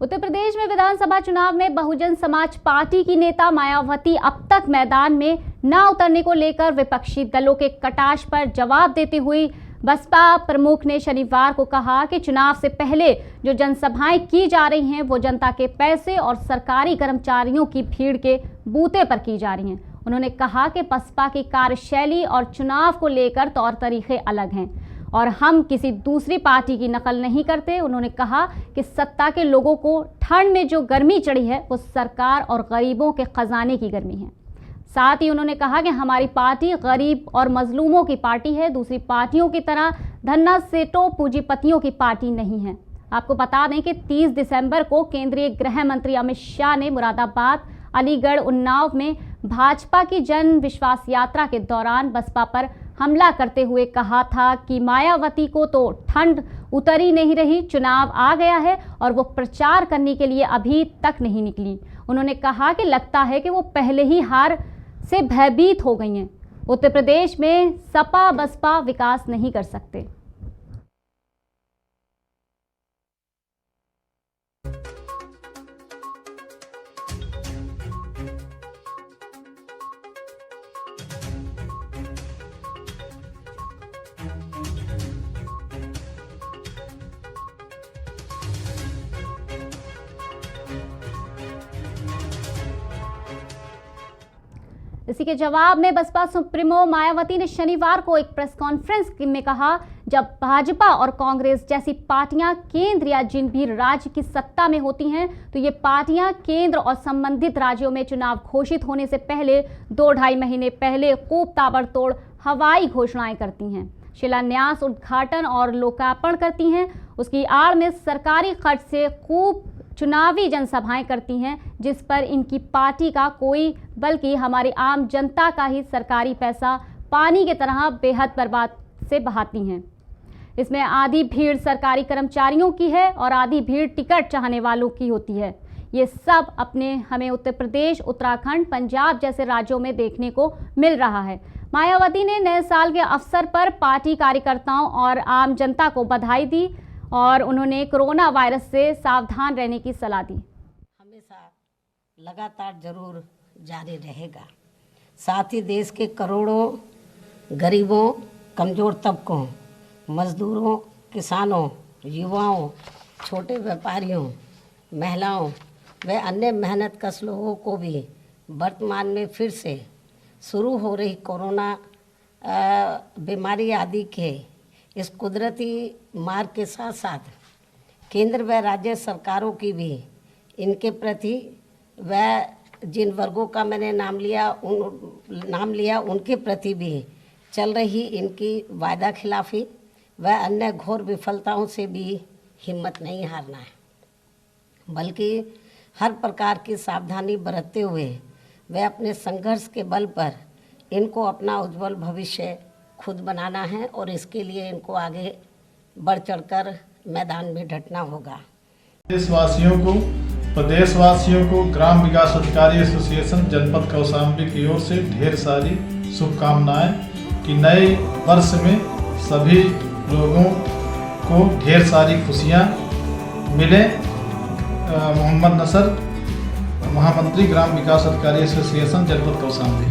उत्तर प्रदेश में विधानसभा चुनाव में बहुजन समाज पार्टी की नेता मायावती अब तक मैदान में न उतरने को लेकर विपक्षी दलों के कटाक्ष पर जवाब देते हुए बसपा प्रमुख ने शनिवार को कहा कि चुनाव से पहले जो जनसभाएं की जा रही हैं वो जनता के पैसे और सरकारी कर्मचारियों की भीड़ के बूते पर की जा रही हैं। उन्होंने कहा कि बसपा की कार्यशैली और चुनाव को लेकर तौर तरीके अलग हैं और हम किसी दूसरी पार्टी की नकल नहीं करते। उन्होंने कहा कि सत्ता के लोगों को ठंड में जो गर्मी चढ़ी है वो सरकार और गरीबों के खजाने की गर्मी है। साथ ही उन्होंने कहा कि हमारी पार्टी गरीब और मजलूमों की पार्टी है, दूसरी पार्टियों की तरह धन्ना सेठों पूंजीपतियों की पार्टी नहीं है। आपको बता दें कि 30 दिसंबर को केंद्रीय गृह मंत्री अमित शाह ने मुरादाबाद, अलीगढ़, उन्नाव में भाजपा की जन विश्वास यात्रा के दौरान बसपा पर हमला करते हुए कहा था कि मायावती को तो ठंड उतर ही नहीं रही, चुनाव आ गया है और वो प्रचार करने के लिए अभी तक नहीं निकली। उन्होंने कहा कि लगता है कि वो पहले ही हार से भयभीत हो गई हैं। उत्तर प्रदेश में सपा बसपा विकास नहीं कर सकते। इसी के जवाब में बसपा सुप्रीमो मायावती ने शनिवार को एक प्रेस कॉन्फ्रेंस में कहा, जब भाजपा और कांग्रेस जैसी पार्टियां केंद्र या जिन भी राज्य की सत्ता में होती हैं तो ये पार्टियां केंद्र और संबंधित राज्यों में चुनाव घोषित होने से पहले 2-2.5 महीने पहले खूब ताबड़तोड़ हवाई घोषणाएं करती हैं, शिलान्यास, उद्घाटन और लोकार्पण करती हैं। उसकी आड़ में सरकारी खर्च से खूब चुनावी जनसभाएं करती हैं जिस पर इनकी पार्टी का कोई बल्कि हमारी आम जनता का ही सरकारी पैसा पानी की तरह बेहद बर्बाद से बहाती हैं। इसमें आधी भीड़ सरकारी कर्मचारियों की है और आधी भीड़ टिकट चाहने वालों की होती है। ये सब हमें उत्तर प्रदेश, उत्तराखंड, पंजाब जैसे राज्यों में देखने को मिल रहा है। मायावती ने नए साल के अवसर पर पार्टी कार्यकर्ताओं और आम जनता को बधाई दी और उन्होंने कोरोना वायरस से सावधान रहने की सलाह दी। हमेशा लगातार जरूर जारी रहेगा। साथ ही देश के करोड़ों गरीबों, कमज़ोर तबकों, मजदूरों, किसानों, युवाओं, छोटे व्यापारियों, महिलाओं व अन्य मेहनतकश लोगों को भी वर्तमान में फिर से शुरू हो रही कोरोना बीमारी आदि के इस कुदरती मार के साथ साथ केंद्र व राज्य सरकारों की भी इनके प्रति व जिन वर्गों का मैंने नाम लिया उनके प्रति भी चल रही इनकी वायदा खिलाफी व अन्य घोर विफलताओं से भी हिम्मत नहीं हारना है, बल्कि हर प्रकार की सावधानी बरतते हुए व अपने संघर्ष के बल पर इनको अपना उज्जवल भविष्य खुद बनाना है और इसके लिए इनको आगे बढ़ चढ़कर मैदान में डटना होगा। प्रदेशवासियों को ग्राम विकास अधिकारी एसोसिएशन जनपद कौशाम्बी की ओर से ढेर सारी शुभकामनाएं कि नए वर्ष में सभी लोगों को ढेर सारी खुशियां मिले। मोहम्मद नसर, महामंत्री ग्राम विकास अधिकारी एसोसिएशन जनपद कौशाम्बी।